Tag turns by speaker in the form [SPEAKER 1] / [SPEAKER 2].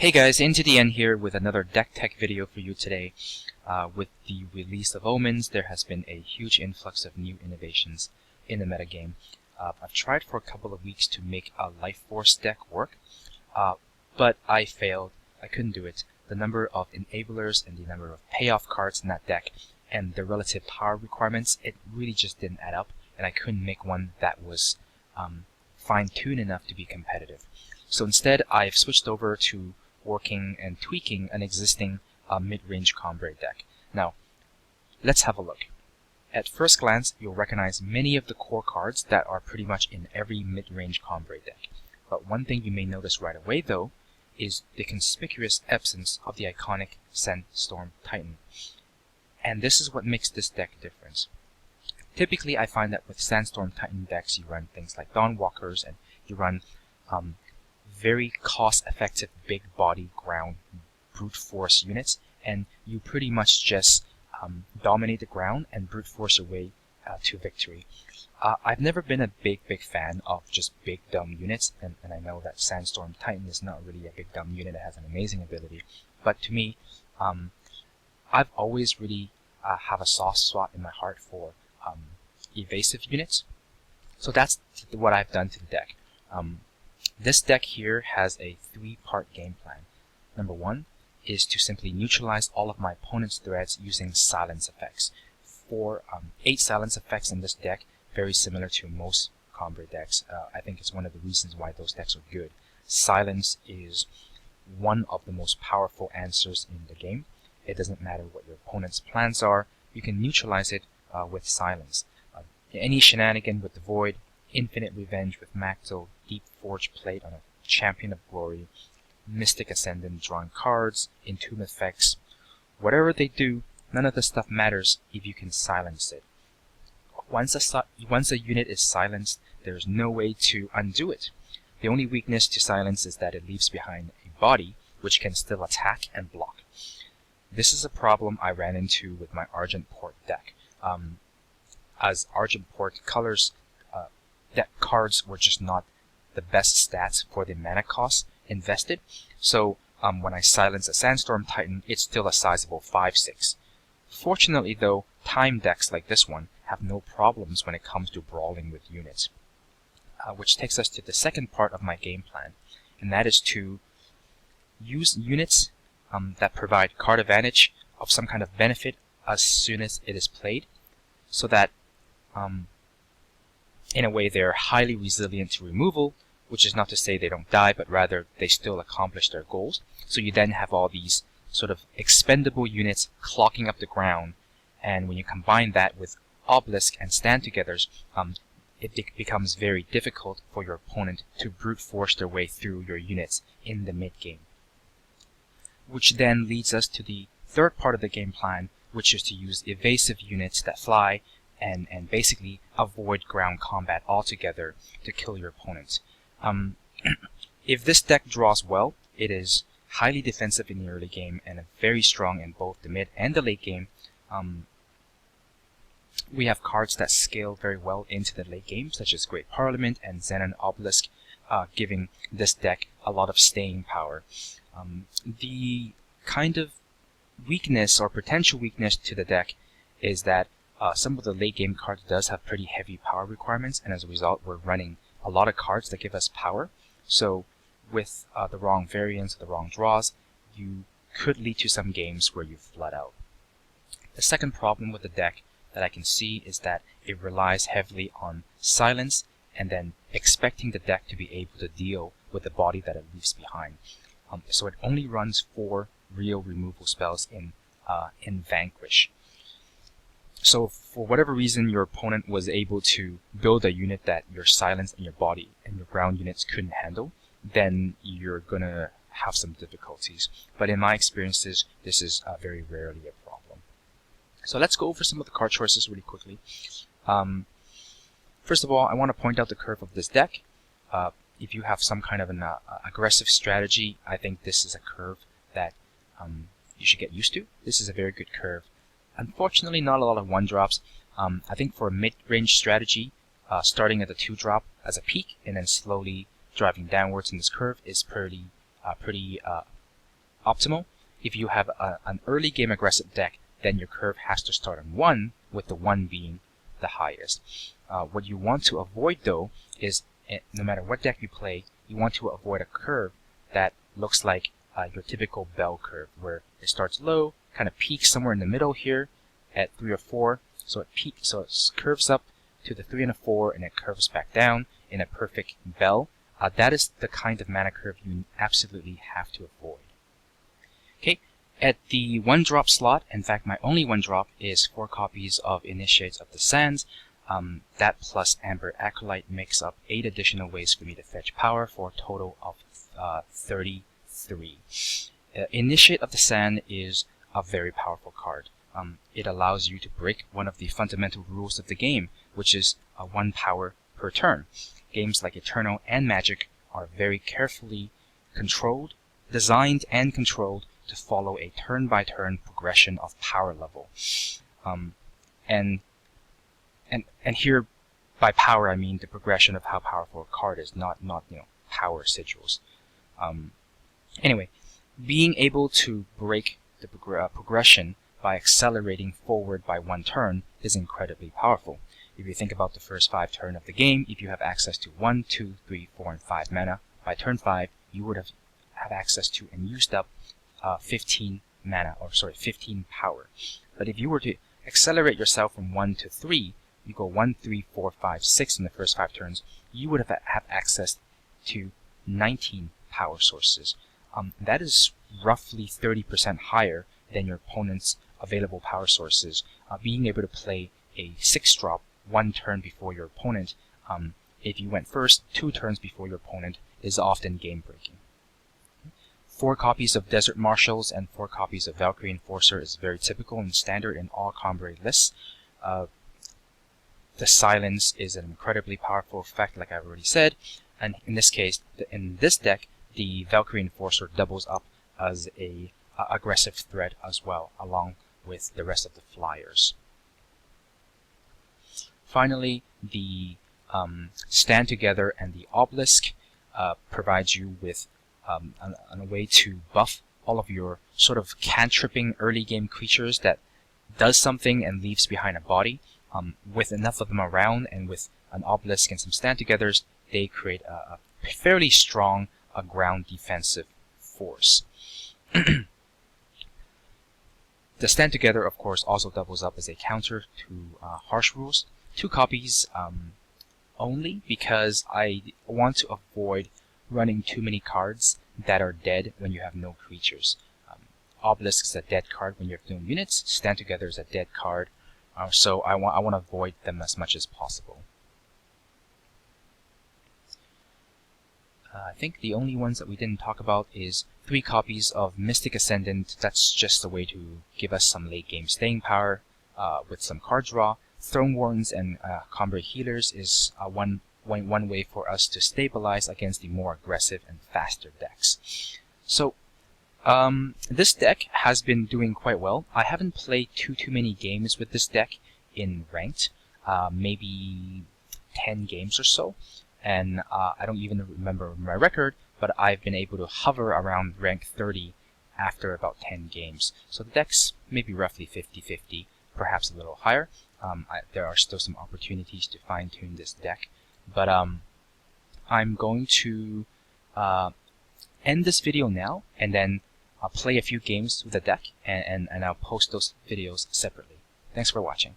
[SPEAKER 1] Hey guys, Into the End here with another deck tech video for you today. With the release of Omens, there has been a huge influx of new innovations in the metagame. I've tried for a couple of weeks to make a Life Force deck work, but I failed. I couldn't do it. The number of enablers and the number of payoff cards in that deck and the relative power requirements, it really just didn't add up, and I couldn't make one that was fine-tuned enough to be competitive. So instead, I've switched over to working and tweaking an existing mid-range combo deck. Now, let's have a look. At first glance, you'll recognize many of the core cards that are pretty much in every mid-range combo deck. But one thing you may notice right away, though, is the conspicuous absence of the iconic Sandstorm Titan. And this is what makes this deck different. Typically, I find that with Sandstorm Titan decks, you run things like Dawnwalkers, and you run very cost-effective big body ground brute force units, and you pretty much just dominate the ground and brute force your way to victory. I've never been a big fan of just big dumb units, and I know that Sandstorm Titan is not really a big dumb unit. It has an amazing ability, but to me, I've always really have a soft spot in my heart for evasive units. So that's what I've done to the deck. This deck here has a three-part game plan. Number one is to simply neutralize all of my opponent's threats using silence effects. 8 silence effects in this deck, very similar to most combo decks. I think it's one of the reasons why those decks are good. Silence is one of the most powerful answers in the game. It doesn't matter what your opponent's plans are, you can neutralize it with silence. Any shenanigan with the Void, Infinite Revenge with Macto, Deep Forge Plate on a Champion of Glory, Mystic Ascendant drawing cards, Entomb effects, whatever they do, none of the stuff matters if you can silence it. Once a unit is silenced, there's no way to undo it. The only weakness to silence is that it leaves behind a body which can still attack and block. This is a problem I ran into with my Argent Port deck. As Argent Port colors, that cards were just not the best stats for the mana cost invested. So when I silence a Sandstorm Titan, it's still a sizable 5/6. Fortunately though, time decks like this one have no problems when it comes to brawling with units. Which takes us to the second part of my game plan, and that is to use units that provide card advantage of some kind of benefit as soon as it is played, so that in a way they're highly resilient to removal, which is not to say they don't die, but rather they still accomplish their goals. So you then have all these sort of expendable units clogging up the ground, and when you combine that with Obelisk and Stand Togethers, it becomes very difficult for your opponent to brute force their way through your units in the mid game. Which then leads us to the third part of the game plan, which is to use evasive units that fly and basically avoid ground combat altogether to kill your opponent. If this deck draws well, it is highly defensive in the early game and very strong in both the mid and the late game. We have cards that scale very well into the late game, such as Great Parliament and Xenon Obelisk, giving this deck a lot of staying power. The kind of weakness or potential weakness to the deck is that some of the late game cards does have pretty heavy power requirements, and as a result we're running a lot of cards that give us power. So with the wrong variants, the wrong draws, you could lead to some games where you flood out. The second problem with the deck that I can see is that it relies heavily on silence and then expecting the deck to be able to deal with the body that it leaves behind. So it only runs 4 real removal spells in Vanquish. So for whatever reason your opponent was able to build a unit that your silence and your body and your ground units couldn't handle, then you're gonna have some difficulties. But in my experiences, this is very rarely a problem. So let's go over some of the card choices really quickly. First of all, I want to point out the curve of this deck. If you have some kind of an aggressive strategy, I think this is a curve that you should get used to. This is a very good curve. Unfortunately, not a lot of 1-drops. I think for a mid-range strategy, starting at the 2-drop as a peak and then slowly driving downwards in this curve is pretty optimal. If you have an early game aggressive deck, then your curve has to start on 1, with the 1 being the highest. What you want to avoid, though, is no matter what deck you play, you want to avoid a curve that looks like your typical bell curve, where it starts low, kind of peaks somewhere in the middle here at 3 or 4. So it curves up to the 3 and a 4, and it curves back down in a perfect bell. That is the kind of mana curve you absolutely have to avoid. Okay, at the 1-drop slot, in fact my only 1-drop is 4 copies of Initiates of the Sands. That plus Amber Acolyte makes up 8 additional ways for me to fetch power for a total of 33. Initiate of the Sand is a very powerful card. It allows you to break one of the fundamental rules of the game, which is 1 power per turn. Games like Eternal and Magic are very carefully controlled, designed and controlled to follow a turn-by-turn progression of power level. And here, by power, I mean the progression of how powerful a card is, not power sigils. Anyway, being able to break the progression by accelerating forward by 1 turn is incredibly powerful. If you think about the first 5 turns of the game, if you have access to 1, 2, 3, 4, and 5 mana, by turn 5 you would have access to and used up 15 power. But if you were to accelerate yourself from 1 to 3, you go 1, 3, 4, 5, 6 in the first 5 turns, you would have access to 19 power sources. That is roughly 30% higher than your opponent's available power sources. Being able to play a 6-drop 1 turn before your opponent, if you went first 2 turns before your opponent, is often game-breaking. 4 copies of Desert Marshals and 4 copies of Valkyrie Enforcer is very typical and standard in all Combrei lists. The Silence is an incredibly powerful effect, like I've already said, and in this case, in this deck, the Valkyrie Enforcer doubles up as a aggressive threat as well, along with the rest of the flyers. Finally, the Stand Together and the Obelisk provides you with a way to buff all of your sort of cantripping early game creatures that does something and leaves behind a body. With enough of them around and with an Obelisk and some Stand Togethers, they create a fairly strong ground defensive force. The Stand Together, of course, also doubles up as a counter to Harsh Rules. 2 copies only, because I want to avoid running too many cards that are dead when you have no creatures. Obelisk is a dead card when you have no units. Stand Together is a dead card, so I want to avoid them as much as possible. I think the only ones that we didn't talk about is 3 copies of Mystic Ascendant. That's just a way to give us some late game staying power with some card draw. Throne Wardens and Combrei Healers is one way for us to stabilize against the more aggressive and faster decks. So this deck has been doing quite well. I haven't played too many games with this deck in ranked, maybe 10 games or so. And I don't even remember my record, but I've been able to hover around rank 30 after about 10 games. So the deck's maybe roughly 50-50, perhaps a little higher. There are still some opportunities to fine-tune this deck. But I'm going to end this video now, and then I'll play a few games with the deck, and I'll post those videos separately. Thanks for watching.